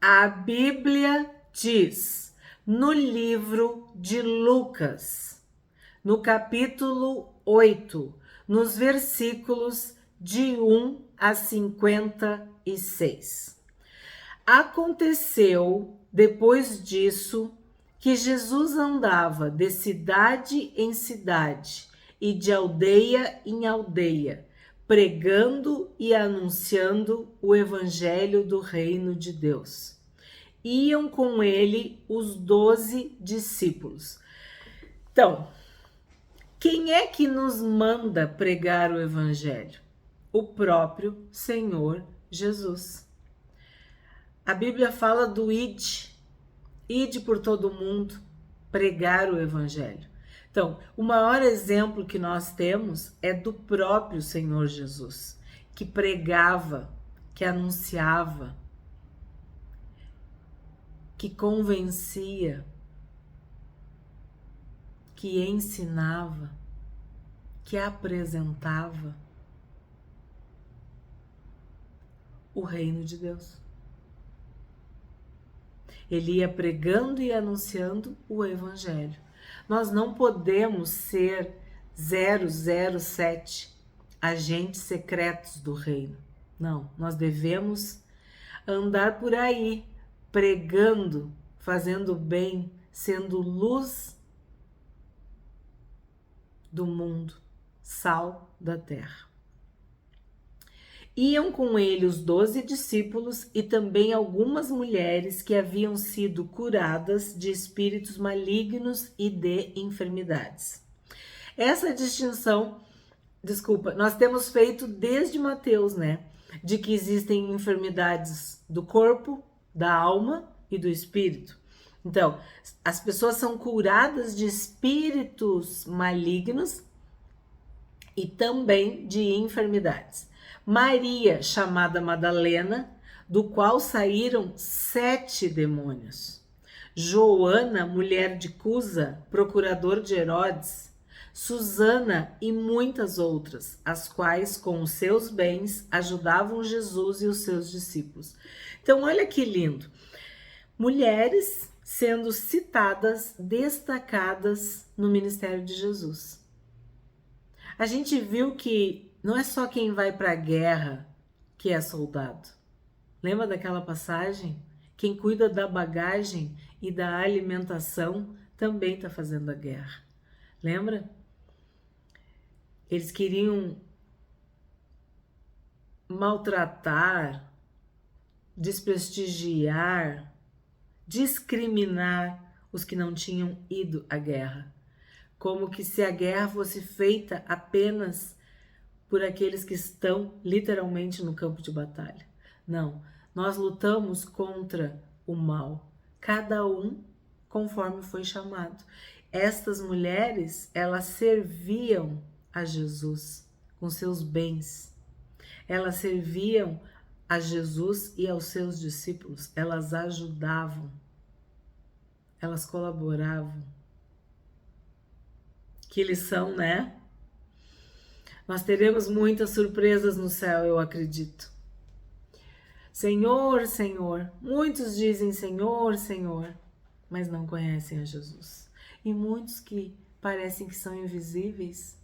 A Bíblia diz no livro de Lucas, no capítulo 8, nos versículos de 1 a 56. Aconteceu, depois disso, que Jesus andava de cidade em cidade e de aldeia em aldeia, pregando e anunciando o evangelho do reino de Deus. Iam com ele os 12 discípulos. Então, quem é que nos manda pregar o evangelho? O próprio Senhor Jesus. A Bíblia fala do ide por todo mundo, pregar o evangelho. Então, o maior exemplo que nós temos é do próprio Senhor Jesus, que pregava, que anunciava, que convencia, que ensinava, que apresentava o reino de Deus. Ele ia pregando e anunciando o evangelho. Nós não podemos ser 007 agentes secretos do reino. Não, nós devemos andar por aí pregando, fazendo bem, sendo luz do mundo, sal da terra. Iam com ele os 12 discípulos e também algumas mulheres que haviam sido curadas de espíritos malignos e de enfermidades. Essa distinção, nós temos feito desde Mateus, né? De que existem enfermidades do corpo, da alma e do espírito. Então, as pessoas são curadas de espíritos malignos e também de enfermidades. Maria, chamada Madalena, do qual saíram 7 demônios. Joana, mulher de Cusa, procurador de Herodes. Susana e muitas outras, as quais, com os seus bens, ajudavam Jesus e os seus discípulos. Então, olha que lindo. Mulheres sendo citadas, destacadas no ministério de Jesus. A gente viu que não é só quem vai para a guerra que é soldado. Lembra daquela passagem? Quem cuida da bagagem e da alimentação também está fazendo a guerra. Lembra? Eles queriam maltratar, desprestigiar, discriminar os que não tinham ido à guerra. Como que se a guerra fosse feita apenas por aqueles que estão literalmente no campo de batalha. Não, nós lutamos contra o mal, cada um conforme foi chamado. Estas mulheres, elas serviam a Jesus com seus bens. Elas serviam a Jesus e aos seus discípulos. Elas ajudavam. Elas colaboravam. Que lição, né? Nós teremos muitas surpresas no céu, eu acredito. Senhor, Senhor. Muitos dizem Senhor, Senhor, mas não conhecem a Jesus. E muitos que parecem que são invisíveis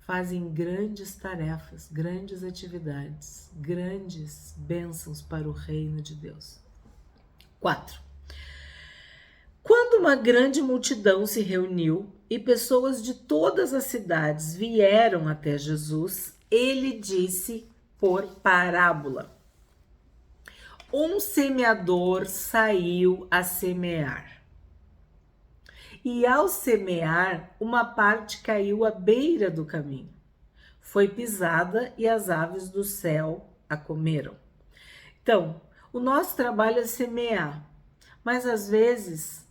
fazem grandes tarefas, grandes atividades, grandes bênçãos para o reino de Deus. 4. Quando uma grande multidão se reuniu e pessoas de todas as cidades vieram até Jesus, ele disse por parábola: um semeador saiu a semear. E ao semear, uma parte caiu à beira do caminho. Foi pisada e as aves do céu a comeram. Então, o nosso trabalho é semear, mas às vezes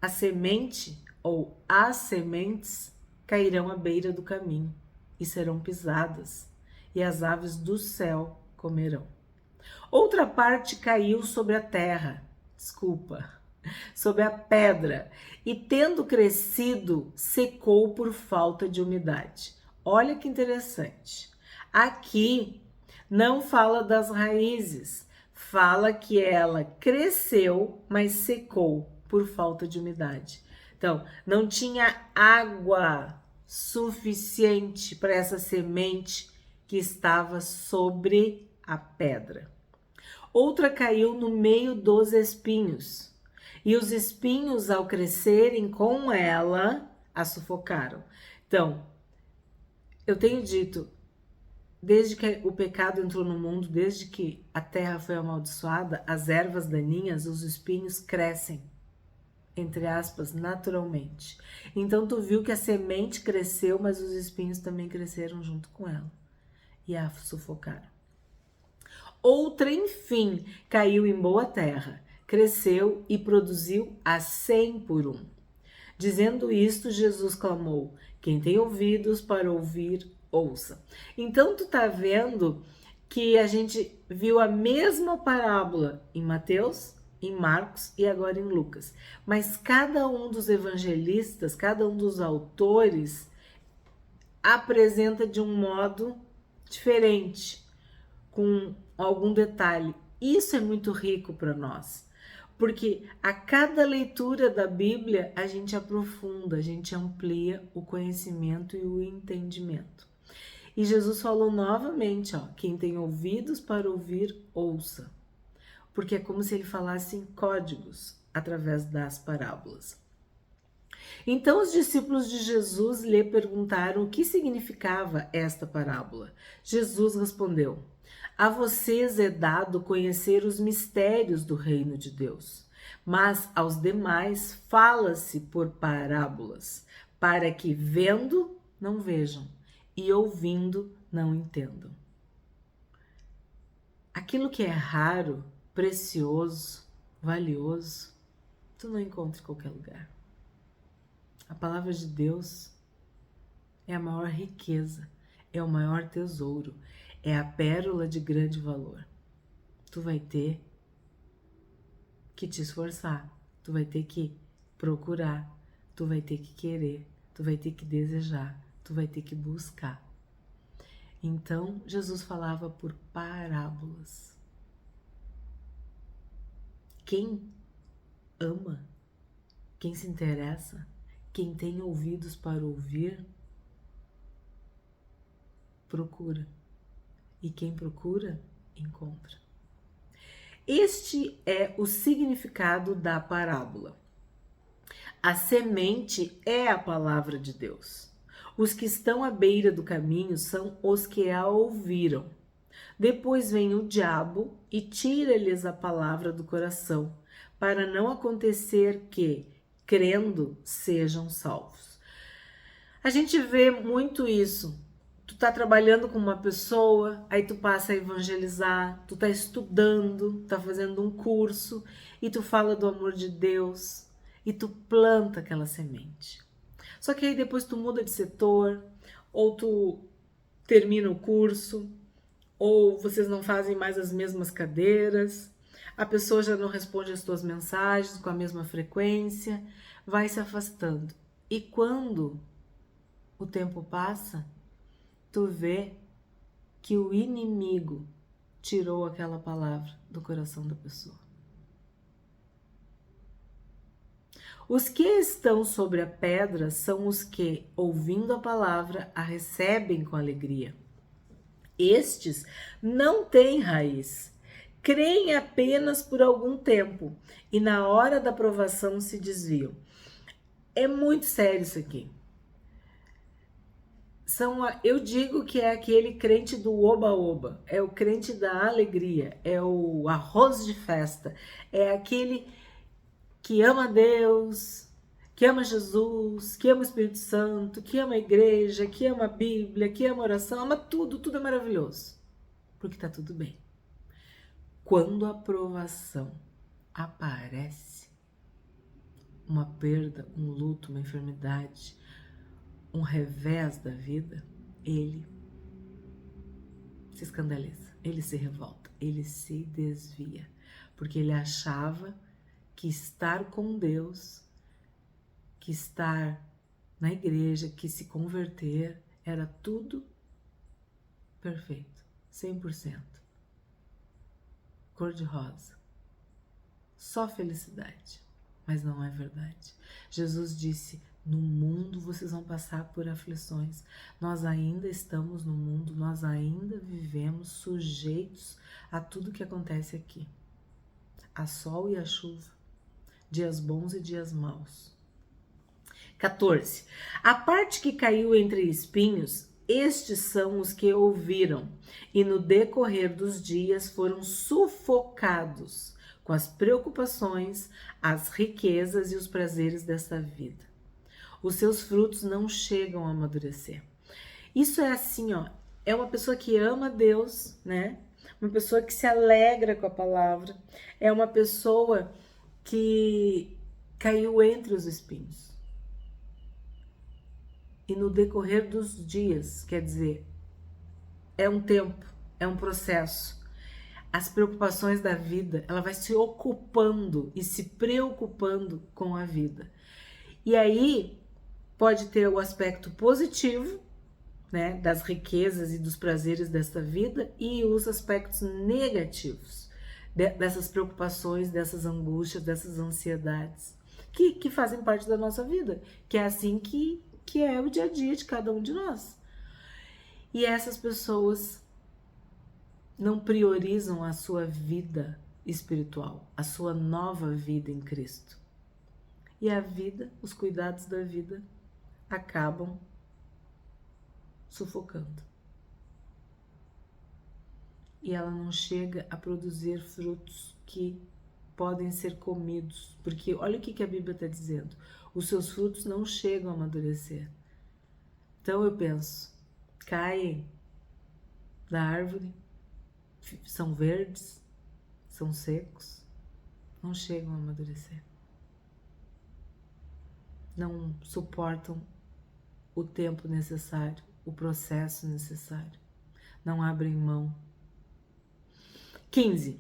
a semente ou as sementes cairão à beira do caminho e serão pisadas, e as aves do céu comerão. Outra parte caiu sobre a terra, sobre a pedra, e tendo crescido, secou por falta de umidade. Olha que interessante. Aqui não fala das raízes, fala que ela cresceu, mas secou por falta de umidade. Então, não tinha água suficiente para essa semente que estava sobre a pedra. Outra caiu no meio dos espinhos, e os espinhos, ao crescerem com ela, a sufocaram. Então, eu tenho dito, desde que o pecado entrou no mundo, desde que a terra foi amaldiçoada, as ervas daninhas, os espinhos crescem, entre aspas, naturalmente. Então tu viu que a semente cresceu, mas os espinhos também cresceram junto com ela e a sufocaram. Outra, enfim, caiu em boa terra, cresceu e produziu a 100 por um. Dizendo isto, Jesus clamou: quem tem ouvidos para ouvir, ouça. Então tu tá vendo que a gente viu a mesma parábola em Mateus, em Marcos e agora em Lucas. Mas cada um dos evangelistas, cada um dos autores apresenta de um modo diferente, com algum detalhe. Isso é muito rico para nós, porque a cada leitura da Bíblia a gente aprofunda, a gente amplia o conhecimento e o entendimento. E Jesus falou novamente, ó, quem tem ouvidos para ouvir, ouça. Porque é como se ele falasse em códigos através das parábolas. Então os discípulos de Jesus lhe perguntaram o que significava esta parábola. Jesus respondeu: a vocês é dado conhecer os mistérios do reino de Deus, mas aos demais fala-se por parábolas, para que vendo não vejam e ouvindo não entendam. Aquilo que é raro, precioso, valioso, tu não encontra em qualquer lugar. A palavra de Deus é a maior riqueza, é o maior tesouro, é a pérola de grande valor. Tu vai ter que te esforçar, tu vai ter que procurar, tu vai ter que querer, tu vai ter que desejar, tu vai ter que buscar. Então, Jesus falava por parábolas. Quem ama, quem se interessa, quem tem ouvidos para ouvir, procura. E quem procura, encontra. Este é o significado da parábola. A semente é a palavra de Deus. Os que estão à beira do caminho são os que a ouviram. Depois vem o diabo e tira-lhes a palavra do coração, para não acontecer que, crendo, sejam salvos. A gente vê muito isso. Tu tá trabalhando com uma pessoa, aí tu passa a evangelizar, tu tá estudando, tá fazendo um curso e tu fala do amor de Deus e tu planta aquela semente. Só que aí depois tu muda de setor, ou tu termina o curso, ou vocês não fazem mais as mesmas cadeiras, a pessoa já não responde as tuas mensagens com a mesma frequência, vai se afastando. E quando o tempo passa, tu vê que o inimigo tirou aquela palavra do coração da pessoa. Os que estão sobre a pedra são os que, ouvindo a palavra, a recebem com alegria. Estes não têm raiz, creem apenas por algum tempo e na hora da provação se desviam. É muito sério isso aqui. Eu digo que é aquele crente do oba-oba, é o crente da alegria, é o arroz de festa, é aquele que ama Deus, que ama Jesus, que ama o Espírito Santo, que ama a igreja, que ama a Bíblia, que ama a oração, ama tudo, tudo é maravilhoso, porque tá tudo bem. Quando a provação aparece, uma perda, um luto, uma enfermidade, um revés da vida, ele se escandaliza, ele se revolta, ele se desvia, porque ele achava que estar com Deus, que estar na igreja, que se converter, era tudo perfeito, 100%. cor-de-rosa. Só felicidade. Mas não é verdade. Jesus disse: no mundo vocês vão passar por aflições. Nós ainda estamos no mundo, nós ainda vivemos sujeitos a tudo que acontece aqui. A sol e a chuva, dias bons e dias maus. 14. A parte que caiu entre espinhos, estes são os que ouviram, e no decorrer dos dias foram sufocados com as preocupações, as riquezas e os prazeres dessa vida. Os seus frutos não chegam a amadurecer. Isso é assim, ó, é uma pessoa que ama Deus, né? Uma pessoa que se alegra com a palavra, é uma pessoa que caiu entre os espinhos. E no decorrer dos dias, quer dizer, é um tempo, é um processo. As preocupações da vida, ela vai se ocupando e se preocupando com a vida. E aí pode ter o aspecto positivo, né, das riquezas e dos prazeres desta vida, e os aspectos negativos dessas preocupações, dessas angústias, dessas ansiedades, que fazem parte da nossa vida, que é assim que é o dia a dia de cada um de nós. E essas pessoas não priorizam a sua vida espiritual, a sua nova vida em Cristo. E a vida, os cuidados da vida, acabam sufocando. E ela não chega a produzir frutos que podem ser comidos. Porque olha o que a Bíblia está dizendo. Os seus frutos não chegam a amadurecer. Então eu penso, caem da árvore, são verdes, são secos, não chegam a amadurecer. Não suportam o tempo necessário, o processo necessário. Não abrem mão. 15.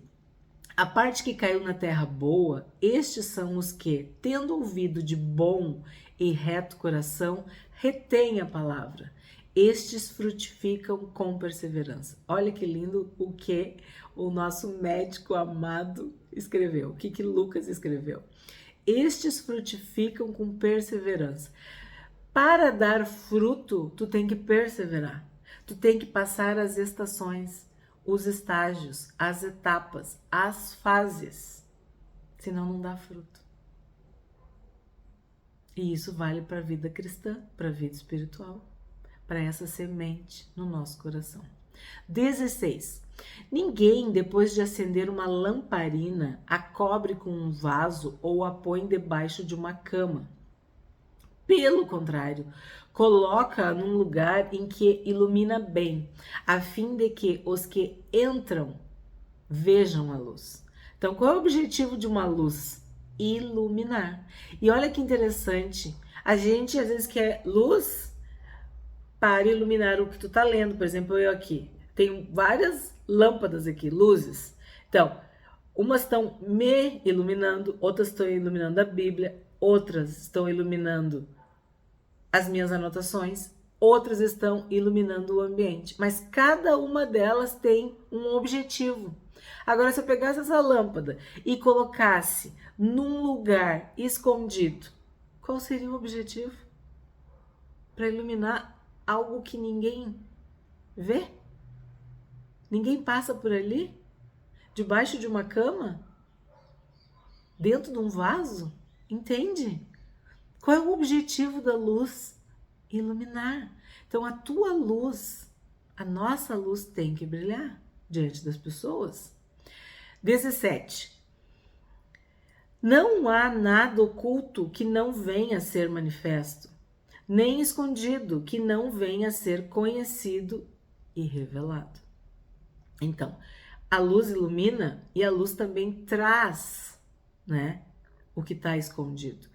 A parte que caiu na terra boa, estes são os que, tendo ouvido de bom e reto coração, retêm a palavra. Estes frutificam com perseverança. Olha que lindo o que o nosso médico amado escreveu. O que Lucas escreveu? Estes frutificam com perseverança. Para dar fruto, tu tem que perseverar. Tu tem que passar as estações, os estágios, as etapas, as fases. Senão não dá fruto. E isso vale para a vida cristã, para a vida espiritual, para essa semente no nosso coração. 16. Ninguém, depois de acender uma lamparina, a cobre com um vaso ou a põe debaixo de uma cama. Pelo contrário, coloca num lugar em que ilumina bem, a fim de que os que entram vejam a luz. Então, qual é o objetivo de uma luz? Iluminar. E olha que interessante, a gente às vezes quer luz para iluminar o que tu tá lendo. Por exemplo, eu aqui tenho várias lâmpadas aqui, luzes. Então, umas estão me iluminando, outras estão iluminando a Bíblia, outras estão iluminando as minhas anotações, outras estão iluminando o ambiente. Mas cada uma delas tem um objetivo. Agora, se eu pegasse essa lâmpada e colocasse num lugar escondido, qual seria o objetivo? Para iluminar algo que ninguém vê? Ninguém passa por ali? Debaixo de uma cama? Dentro de um vaso? Entende? Qual é o objetivo da luz? Iluminar. Então a tua luz, a nossa luz tem que brilhar diante das pessoas. 17. Não há nada oculto que não venha a ser manifesto, nem escondido que não venha a ser conhecido e revelado. Então, a luz ilumina e a luz também traz, né, o que está escondido.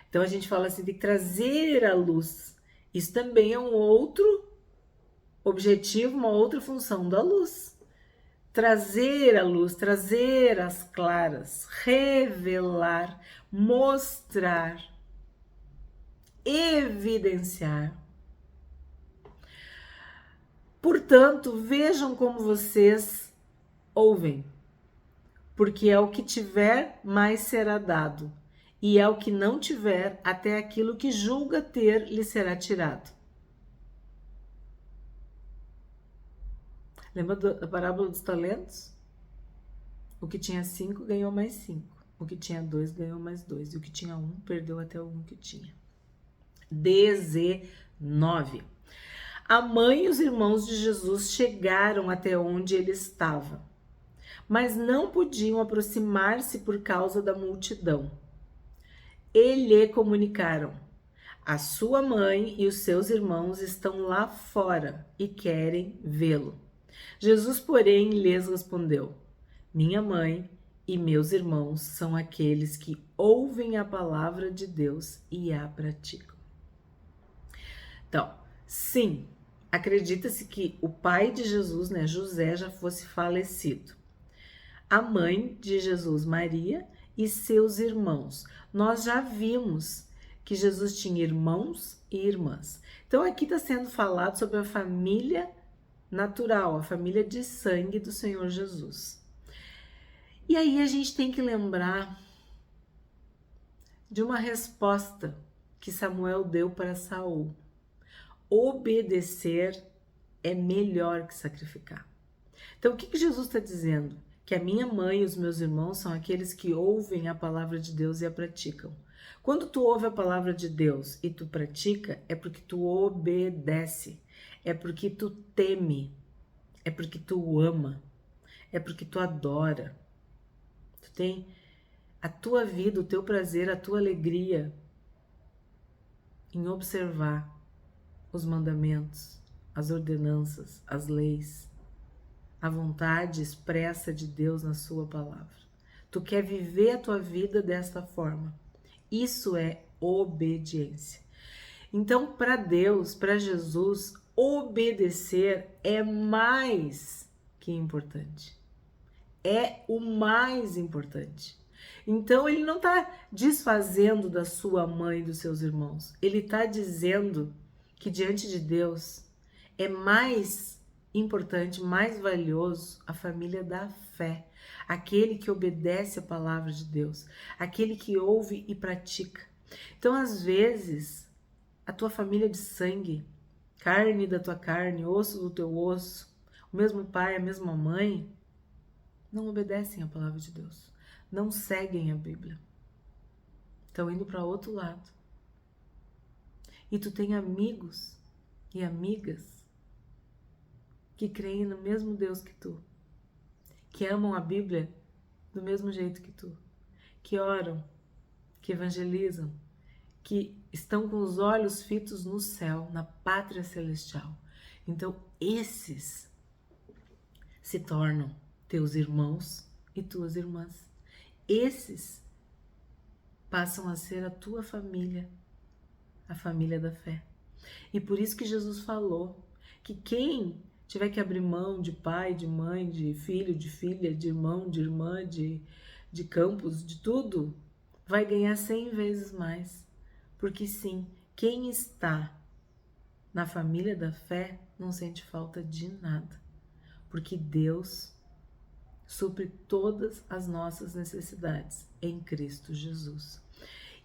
Então a gente fala assim, de trazer a luz. Isso também é um outro objetivo, uma outra função da luz. Trazer a luz, trazer as claras, revelar, mostrar, evidenciar. Portanto, vejam como vocês ouvem. porque ao que tiver, mais será dado, e ao que não tiver, até aquilo que julga ter lhe será tirado. Lembra da parábola dos talentos? O que tinha 5 ganhou mais 5. O que tinha 2 ganhou mais 2. E o que tinha 1 perdeu até o 1 que tinha. 19. A mãe e os irmãos de Jesus chegaram até onde ele estava, mas não podiam aproximar-se por causa da multidão. E lhe comunicaram: a sua mãe e os seus irmãos estão lá fora e querem vê-lo. Jesus, porém, lhes respondeu: minha mãe e meus irmãos são aqueles que ouvem a palavra de Deus e a praticam. Então, sim, acredita-se que o pai de Jesus, né, José, já fosse falecido. A mãe de Jesus, Maria, e seus irmãos. Nós já vimos que Jesus tinha irmãos e irmãs. Então, aqui está sendo falado sobre a família natural, a família de sangue do Senhor Jesus. E aí a gente tem que lembrar de uma resposta que Samuel deu para Saul. Obedecer é melhor que sacrificar. Então, o que Jesus está dizendo? Que a minha mãe e os meus irmãos são aqueles que ouvem a palavra de Deus e a praticam. Quando tu ouve a palavra de Deus e tu pratica, é porque tu obedece, é porque tu teme, é porque tu ama, é porque tu adora. Tu tem a tua vida, o teu prazer, a tua alegria em observar os mandamentos, as ordenanças, as leis, a vontade expressa de Deus na sua palavra. Tu quer viver a tua vida desta forma. Isso é obediência. Então, para Deus, para Jesus, obedecer é mais que importante. É o mais importante. Então, ele não está desfazendo da sua mãe e dos seus irmãos. Ele está dizendo que diante de Deus é mais importante, mais valioso a família da fé, aquele que obedece a palavra de Deus, aquele que ouve e pratica. Então, às vezes, a tua família de sangue, carne da tua carne, osso do teu osso, o mesmo pai, a mesma mãe, não obedecem a palavra de Deus, não seguem a Bíblia, estão indo para outro lado. E tu tem amigos e amigas que creem no mesmo Deus que tu, que amam a Bíblia do mesmo jeito que tu, que oram, que evangelizam, que estão com os olhos fitos no céu, na pátria celestial. Então, esses se tornam teus irmãos e tuas irmãs. Esses passam a ser a tua família, a família da fé. E por isso que Jesus falou que quem tiver que abrir mão de pai, de mãe, de filho, de filha, de irmão, de irmã, de campos, de tudo, vai ganhar 100 vezes mais. Porque sim, quem está na família da fé não sente falta de nada. Porque Deus supre todas as nossas necessidades em Cristo Jesus.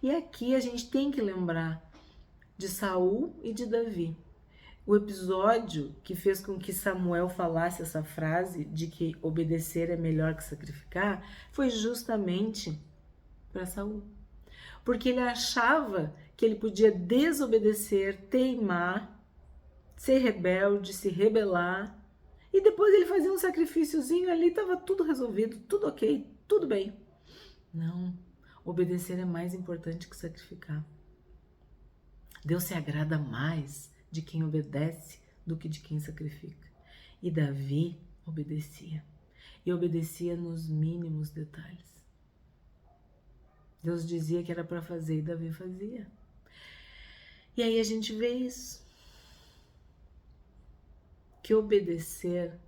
E aqui a gente tem que lembrar de Saul e de Davi. O episódio que fez com que Samuel falasse essa frase de que obedecer é melhor que sacrificar foi justamente para Saul. Porque ele achava que ele podia desobedecer, teimar, ser rebelde, se rebelar, e depois ele fazia um sacrifíciozinho ali, estava tudo resolvido, tudo ok, tudo bem. Não, obedecer é mais importante que sacrificar. Deus se agrada mais de quem obedece do que de quem sacrifica. E Davi obedecia. E obedecia nos mínimos detalhes. Deus dizia que era para fazer e Davi fazia. E aí a gente vê isso. Que obedecer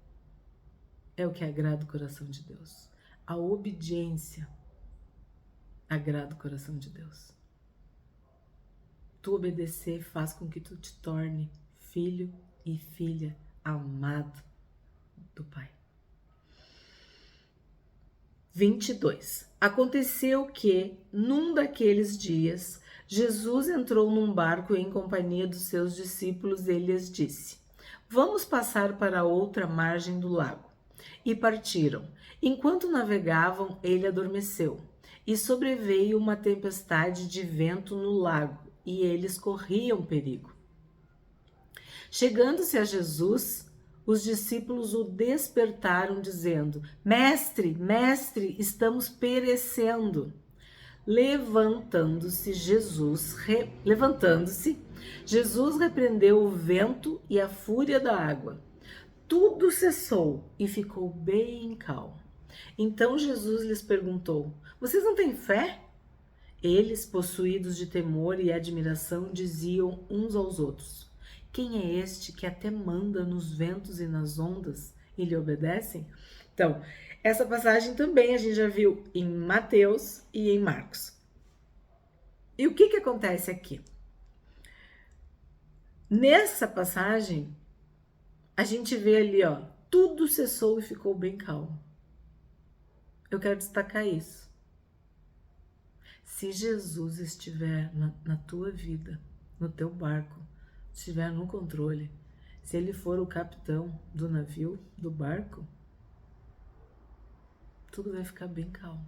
é o que agrada o coração de Deus. A obediência agrada o coração de Deus. Tu obedecer faz com que tu te torne filho e filha amado do Pai. 22. Aconteceu que, num daqueles dias, Jesus entrou num barco em companhia dos seus discípulos e lhes disse: Vamos passar para a outra margem do lago. E partiram. Enquanto navegavam, ele adormeceu. E sobreveio uma tempestade de vento no lago, e eles corriam perigo. Chegando-se a Jesus, os discípulos o despertaram, dizendo: Mestre, mestre, estamos perecendo. Levantando-se, Jesus repreendeu o vento e a fúria da água. Tudo cessou e ficou bem calmo. Então Jesus lhes perguntou: Vocês não têm fé? Eles, possuídos de temor e admiração, diziam uns aos outros: Quem é este que até manda nos ventos e nas ondas e lhe obedecem? Então, essa passagem também a gente já viu em Mateus e em Marcos. E o que acontece aqui? Nessa passagem, a gente vê ali, ó, tudo cessou e ficou bem calmo. Eu quero destacar isso. Se Jesus estiver na tua vida, no teu barco, estiver no controle, se ele for o capitão do navio, do barco, tudo vai ficar bem calmo.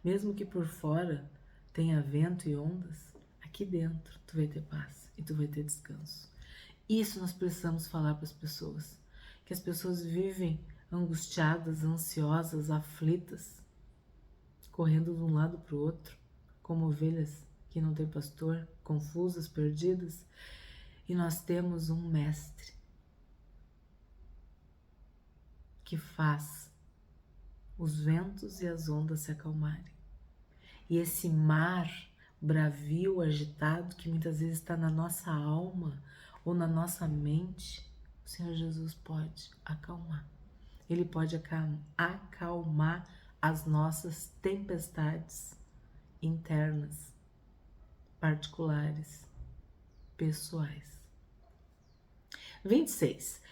Mesmo que por fora tenha vento e ondas, aqui dentro tu vai ter paz e tu vai ter descanso. Isso nós precisamos falar para as pessoas, que as pessoas vivem angustiadas, ansiosas, aflitas, correndo de um lado para o outro, como ovelhas que não têm pastor, confusas, perdidas. E nós temos um mestre que faz os ventos e as ondas se acalmarem. E esse mar bravio, agitado, que muitas vezes está na nossa alma ou na nossa mente, o Senhor Jesus pode acalmar. Ele pode acalmar as nossas tempestades internas, particulares, pessoais. 26.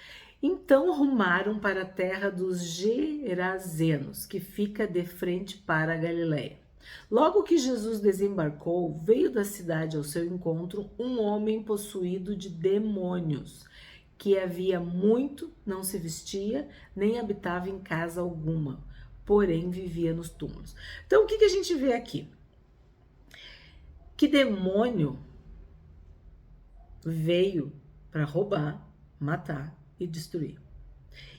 Então rumaram para a terra dos Gerazenos, que fica de frente para a Galileia. Logo que Jesus desembarcou, veio da cidade ao seu encontro um homem possuído de demônios, que havia muito não se vestia, nem habitava em casa alguma, porém vivia nos túmulos. Então, o que a gente vê aqui? Que demônio veio para roubar, matar e destruir.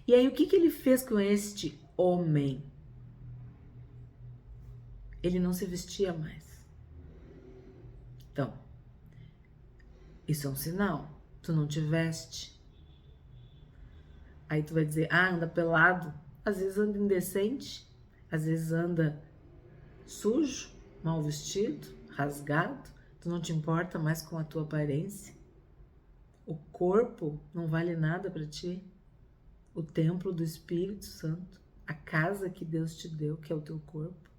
E aí, o que ele fez com este homem? Ele não se vestia mais. Então, isso é um sinal. Tu não te veste. Aí tu vai dizer, anda pelado. Às vezes anda indecente. Às vezes anda sujo, mal vestido, rasgado. Tu não te importa mais com a tua aparência. O corpo não vale nada para ti. O templo do Espírito Santo, a casa que Deus te deu, que é o teu corpo.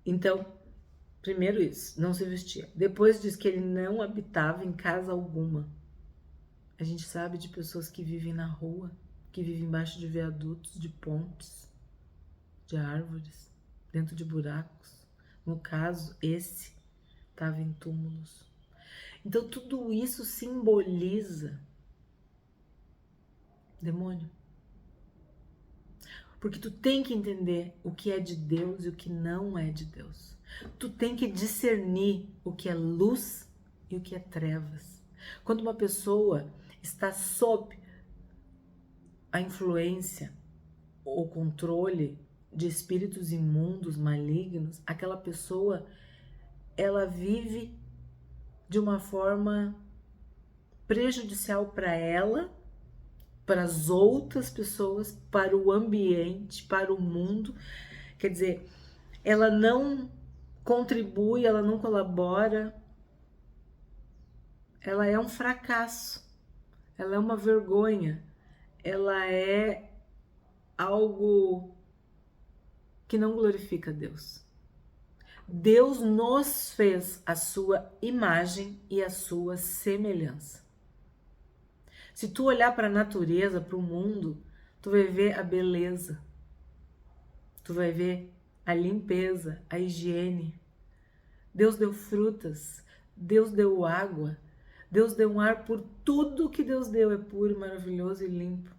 Então, primeiro isso, não se vestia. Depois diz que ele não habitava em casa alguma. A gente sabe de pessoas que vivem na rua, que vivem embaixo de viadutos, de pontes, de árvores, dentro de buracos. No caso, esse estava em túmulos. Então, tudo isso simboliza demônio. Porque tu tem que entender o que é de Deus e o que não é de Deus. Tu tem que discernir o que é luz e o que é trevas. Quando uma pessoa está sob a influência ou controle de espíritos imundos, malignos, aquela pessoa, ela vive de uma forma prejudicial para ela, para as outras pessoas, para o ambiente, para o mundo. Quer dizer, ela não contribui, ela não colabora, ela é um fracasso, ela é uma vergonha, ela é algo que não glorifica Deus. Deus nos fez a sua imagem e a sua semelhança. Se tu olhar para a natureza, para o mundo, tu vai ver a beleza. tu vai ver a limpeza, a higiene. Deus deu frutas, Deus deu água, Deus deu um ar por tudo que Deus deu é puro, maravilhoso e limpo,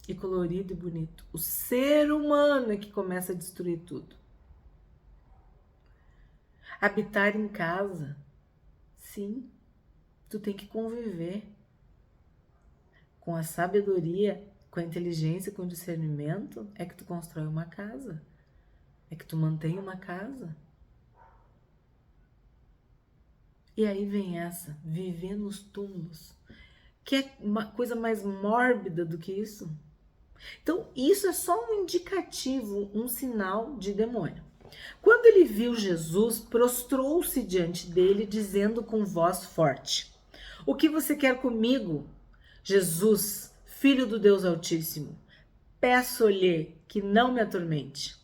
e colorido e bonito. O ser humano é que começa a destruir tudo. Habitar em casa, sim, tu tem que conviver com a sabedoria, com a inteligência, com o discernimento, é que tu constrói uma casa, é que tu mantém uma casa. E aí vem essa, viver nos túmulos. Que é uma coisa mais mórbida do que isso? Então, isso é só um indicativo, um sinal de demônio. Quando ele viu Jesus, prostrou-se diante dele, dizendo com voz forte: O que você quer comigo, Jesus, Filho do Deus Altíssimo? Peço-lhe que não me atormente.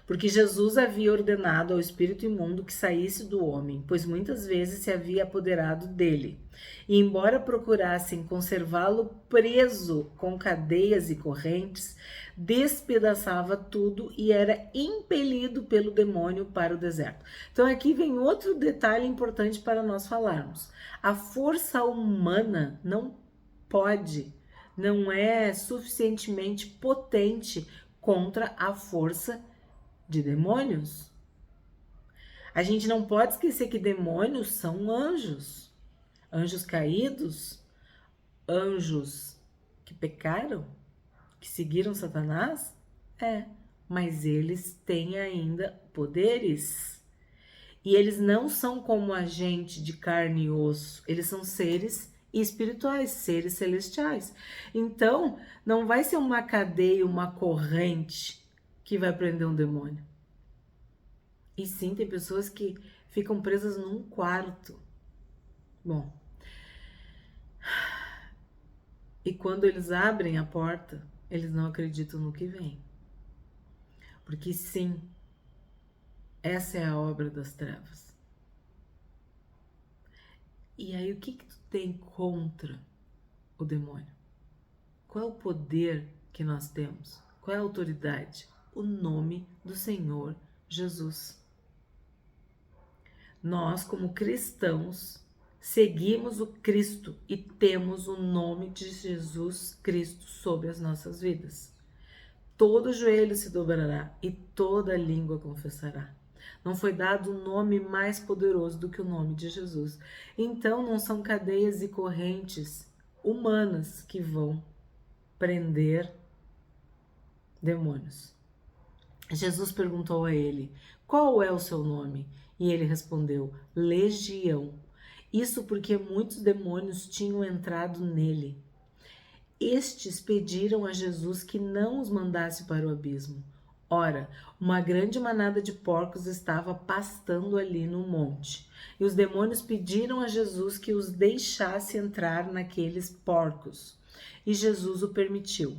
Porque Jesus havia ordenado ao espírito imundo que saísse do homem, pois muitas vezes se havia apoderado dele. E embora procurassem conservá-lo preso com cadeias e correntes, despedaçava tudo e era impelido pelo demônio para o deserto. Então aqui vem outro detalhe importante para nós falarmos. A força humana não é suficientemente potente contra a força de demônios. A gente não pode esquecer que demônios são anjos. Anjos caídos, anjos que pecaram, que seguiram Satanás, mas eles têm ainda poderes. E eles não são como a gente de carne e osso, eles são seres espirituais, seres celestiais. Então, não vai ser uma cadeia, uma corrente que vai prender um demônio. E sim, tem pessoas que ficam presas num quarto. Bom, e quando eles abrem a porta, eles não acreditam no que vem. Porque sim, essa é a obra das trevas. E aí, o que tu tem contra o demônio? Qual é o poder que nós temos? Qual é a autoridade? O nome do Senhor Jesus. Nós, como cristãos, seguimos o Cristo e temos o nome de Jesus Cristo sobre as nossas vidas. Todo joelho se dobrará e toda língua confessará. Não foi dado um nome mais poderoso do que o nome de Jesus. Então, não são cadeias e correntes humanas que vão prender demônios. Jesus perguntou a ele: qual é o seu nome? E ele respondeu: Legião. Isso porque muitos demônios tinham entrado nele. Estes pediram a Jesus que não os mandasse para o abismo. Ora, uma grande manada de porcos estava pastando ali no monte. E os demônios pediram a Jesus que os deixasse entrar naqueles porcos. E Jesus o permitiu.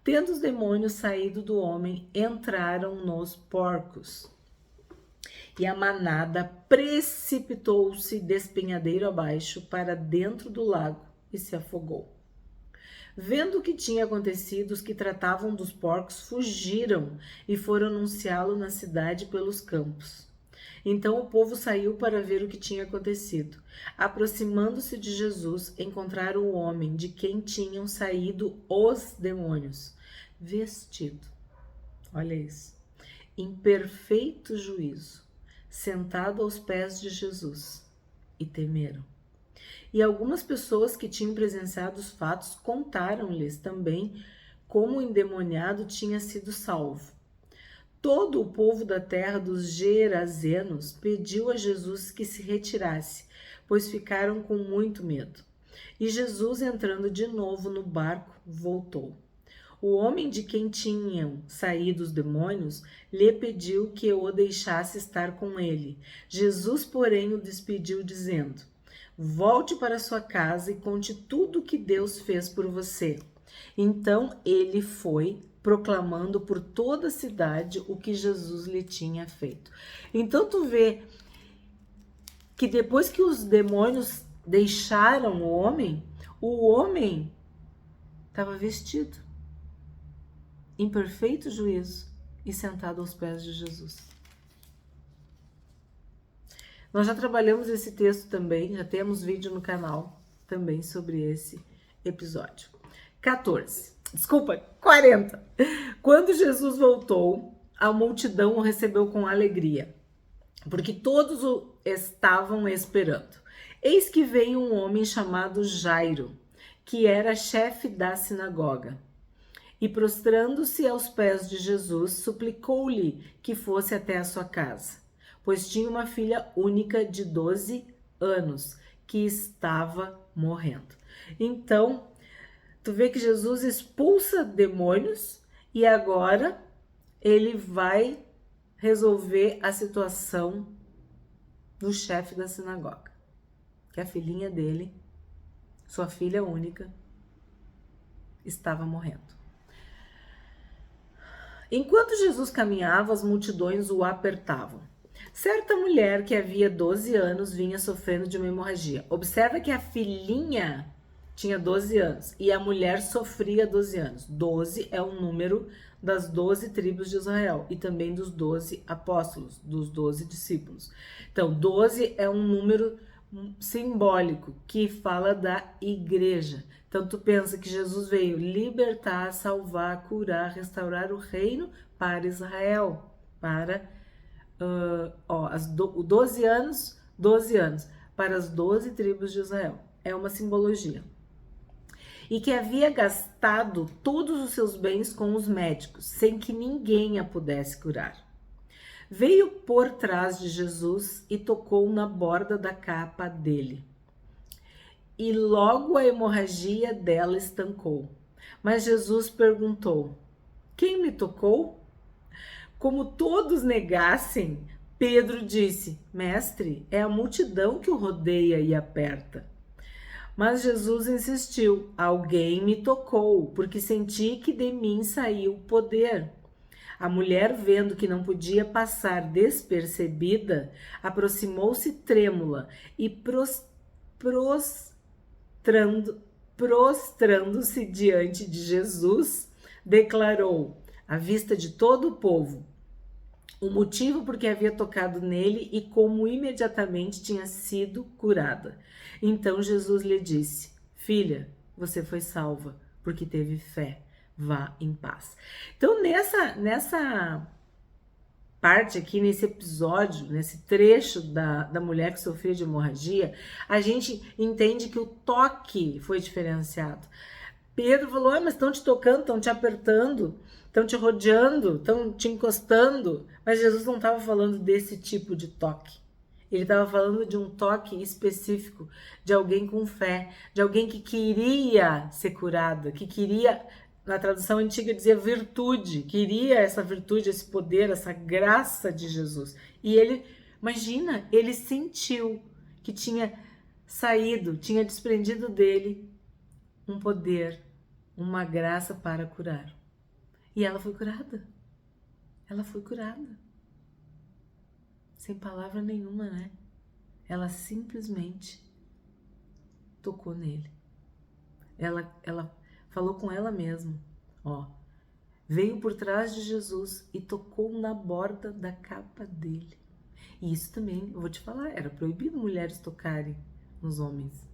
Tendo os demônios saído do homem, entraram nos porcos. E a manada precipitou-se despenhadeiro abaixo para dentro do lago e se afogou. Vendo o que tinha acontecido, os que tratavam dos porcos fugiram e foram anunciá-lo na cidade pelos campos. Então o povo saiu para ver o que tinha acontecido. Aproximando-se de Jesus, encontraram o homem de quem tinham saído os demônios, vestido, olha isso, em perfeito juízo, sentado aos pés de Jesus, e temeram. E algumas pessoas que tinham presenciado os fatos contaram-lhes também como o endemoniado tinha sido salvo. Todo o povo da terra dos Gerazenos pediu a Jesus que se retirasse, pois ficaram com muito medo. E Jesus, entrando de novo no barco, voltou. O homem de quem tinham saído os demônios lhe pediu que o deixasse estar com ele. Jesus, porém, o despediu, dizendo: volte para sua casa e conte tudo o que Deus fez por você. Então ele foi, proclamando por toda a cidade o que Jesus lhe tinha feito. Então tu vê que depois que os demônios deixaram o homem estava vestido em perfeito juízo, e sentado aos pés de Jesus. Nós já trabalhamos esse texto também, já temos vídeo no canal também sobre esse episódio. 40. Quando Jesus voltou, a multidão o recebeu com alegria, porque todos o estavam esperando. Eis que veio um homem chamado Jairo, que era chefe da sinagoga, e prostrando-se aos pés de Jesus, suplicou-lhe que fosse até a sua casa, pois tinha uma filha única de 12 anos, que estava morrendo. Então, tu vê que Jesus expulsa demônios e agora ele vai resolver a situação do chefe da sinagoga, que a filhinha dele, sua filha única, estava morrendo. Enquanto Jesus caminhava, as multidões o apertavam. Certa mulher que havia 12 anos vinha sofrendo de uma hemorragia. Observa que a filhinha tinha 12 anos e a mulher sofria 12 anos. 12 é o número das 12 tribos de Israel e também dos 12 apóstolos, dos 12 discípulos. Então, 12 é um número simbólico que fala da igreja. Então, tu pensa que Jesus veio libertar, salvar, curar, restaurar o reino para Israel, para 12 anos, para as 12 tribos de Israel. É uma simbologia. E que havia gastado todos os seus bens com os médicos, sem que ninguém a pudesse curar. Veio por trás de Jesus e tocou na borda da capa dele. E logo a hemorragia dela estancou. Mas Jesus perguntou: quem me tocou? Como todos negassem, Pedro disse: mestre, é a multidão que o rodeia e aperta. Mas Jesus insistiu: alguém me tocou, porque senti que de mim saiu poder. A mulher, vendo que não podia passar despercebida, aproximou-se trêmula e prostrando-se diante de Jesus, declarou, à vista de todo o povo, o motivo por que havia tocado nele e como imediatamente tinha sido curada. Então Jesus lhe disse: filha, você foi salva, porque teve fé. Vá em paz. Então, nessa parte aqui, nesse episódio, nesse trecho da mulher que sofria de hemorragia, a gente entende que o toque foi diferenciado. Pedro falou: mas estão te tocando, estão te apertando, estão te rodeando, estão te encostando. Mas Jesus não estava falando desse tipo de toque. Ele estava falando de um toque específico, de alguém com fé, de alguém que queria ser curada, que queria, na tradução antiga dizia virtude, queria essa virtude, esse poder, essa graça de Jesus. E ele, imagina, ele sentiu que tinha saído, tinha desprendido dele um poder, uma graça para curar. E ela foi curada. Ela foi curada. Sem palavra nenhuma, né? Ela simplesmente tocou nele. Ela falou com ela mesma, ó. Veio por trás de Jesus e tocou na borda da capa dele. E isso também, eu vou te falar, era proibido mulheres tocarem nos homens.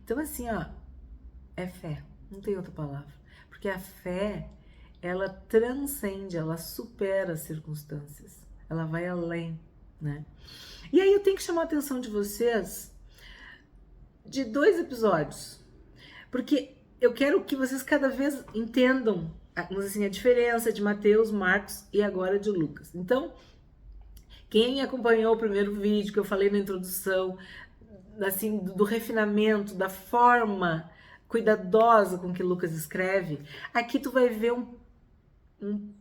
Então assim, ó, é fé, não tem outra palavra. Porque a fé, ela transcende, ela supera as circunstâncias. Ela vai além, né? E aí eu tenho que chamar a atenção de vocês de 2 episódios. Porque eu quero que vocês cada vez entendam assim, a diferença de Mateus, Marcos e agora de Lucas. Então, quem acompanhou o primeiro vídeo que eu falei na introdução, assim, do refinamento, da forma cuidadosa com que Lucas escreve, aqui tu vai ver um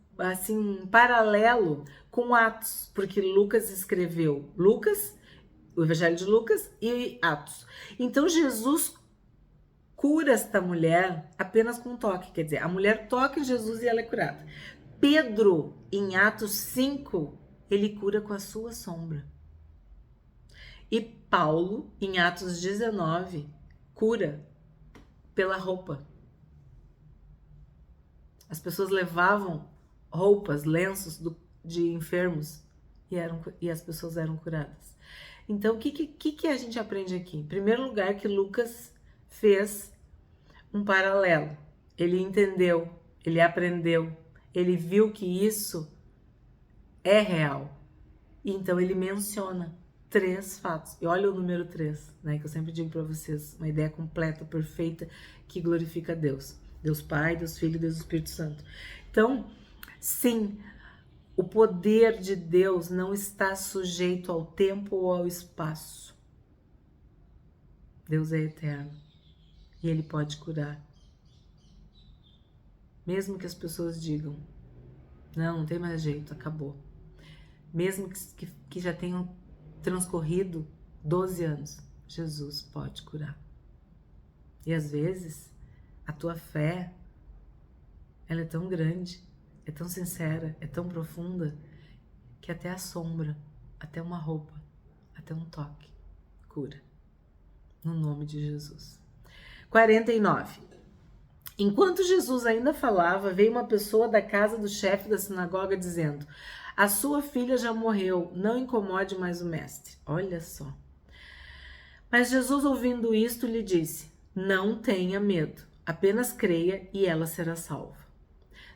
paralelo com Atos, porque Lucas escreveu o Evangelho de Lucas e Atos. Então Jesus cura esta mulher apenas com um toque, quer dizer, a mulher toca em Jesus e ela é curada. Pedro, em Atos 5, ele cura com a sua sombra. E Paulo, em Atos 19, cura pela roupa. As pessoas levavam roupas, lenços de enfermos e as pessoas eram curadas. Então, o que a gente aprende aqui? Em primeiro lugar, que Lucas fez um paralelo. Ele entendeu, ele aprendeu, ele viu que isso é real. Então, ele menciona 3 fatos. E olha o número 3, né? Que eu sempre digo para vocês, uma ideia completa, perfeita, que glorifica Deus. Deus Pai, Deus Filho e Deus Espírito Santo. Então, sim, o poder de Deus não está sujeito ao tempo ou ao espaço. Deus é eterno e Ele pode curar. Mesmo que as pessoas digam, não tem mais jeito, acabou. Mesmo que já tenham transcorrido 12 anos, Jesus pode curar. E às vezes, a tua fé, ela é tão grande, é tão sincera, é tão profunda, que até a sombra, até uma roupa, até um toque, cura. No nome de Jesus. 49. Enquanto Jesus ainda falava, veio uma pessoa da casa do chefe da sinagoga dizendo: a sua filha já morreu, não incomode mais o mestre. Olha só. Mas Jesus, ouvindo isto, lhe disse: não tenha medo, apenas creia e ela será salva.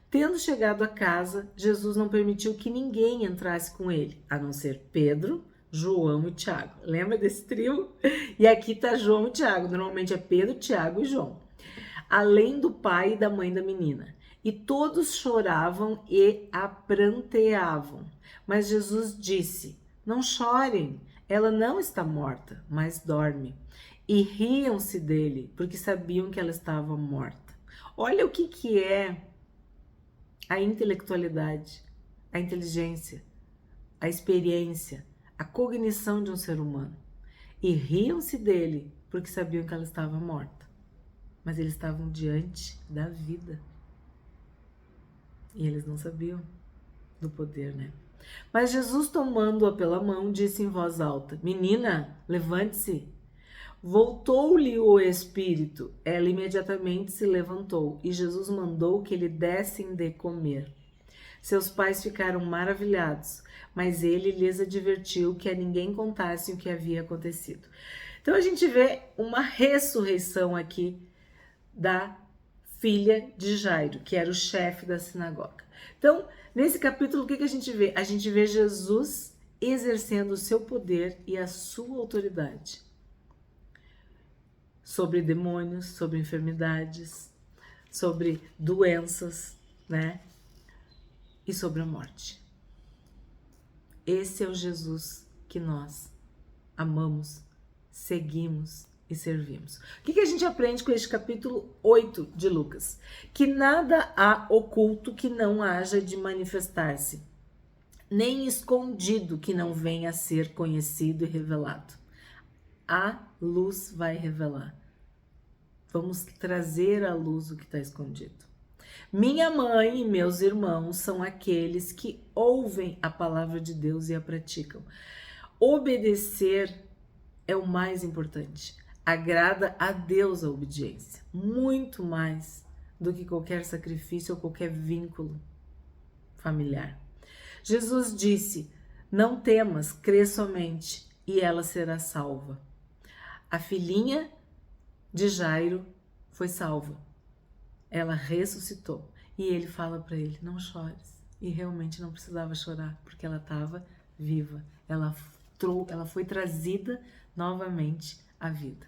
Tendo chegado a casa, Jesus não permitiu que ninguém entrasse com ele, a não ser Pedro, João e Tiago. Lembra desse trio? E aqui está João e Tiago. Normalmente é Pedro, Tiago e João. Além do pai e da mãe da menina. E todos choravam e a pranteavam. Mas Jesus disse: não chorem, ela não está morta, mas dorme. E riam-se dele, porque sabiam que ela estava morta. Olha o que é a intelectualidade, a inteligência, a experiência, a cognição de um ser humano. E riam-se dele, porque sabiam que ela estava morta. Mas eles estavam diante da vida. E eles não sabiam do poder, né? Mas Jesus, tomando-a pela mão, disse em voz alta: menina, levante-se. Voltou-lhe o espírito. Ela imediatamente se levantou e Jesus mandou que lhe dessem de comer. Seus pais ficaram maravilhados, mas ele lhes advertiu que a ninguém contasse o que havia acontecido. Então a gente vê uma ressurreição aqui da filha de Jairo, que era o chefe da sinagoga. Então, nesse capítulo, o que a gente vê? A gente vê Jesus exercendo o seu poder e a sua autoridade sobre demônios, sobre enfermidades, sobre doenças, né? E sobre a morte. Esse é o Jesus que nós amamos, seguimos e servimos. O que a gente aprende com este capítulo 8 de Lucas? Que nada há oculto que não haja de manifestar-se, nem escondido que não venha a ser conhecido e revelado. A luz vai revelar. Vamos trazer à luz o que está escondido. Minha mãe e meus irmãos são aqueles que ouvem a palavra de Deus e a praticam. Obedecer é o mais importante. Agrada a Deus a obediência, muito mais do que qualquer sacrifício ou qualquer vínculo familiar. Jesus disse: não temas, crê somente e ela será salva. A filhinha de Jairo foi salva. Ela ressuscitou e ele fala para ele: não chores. E realmente não precisava chorar, porque ela estava viva. Ela foi trazida novamente à vida.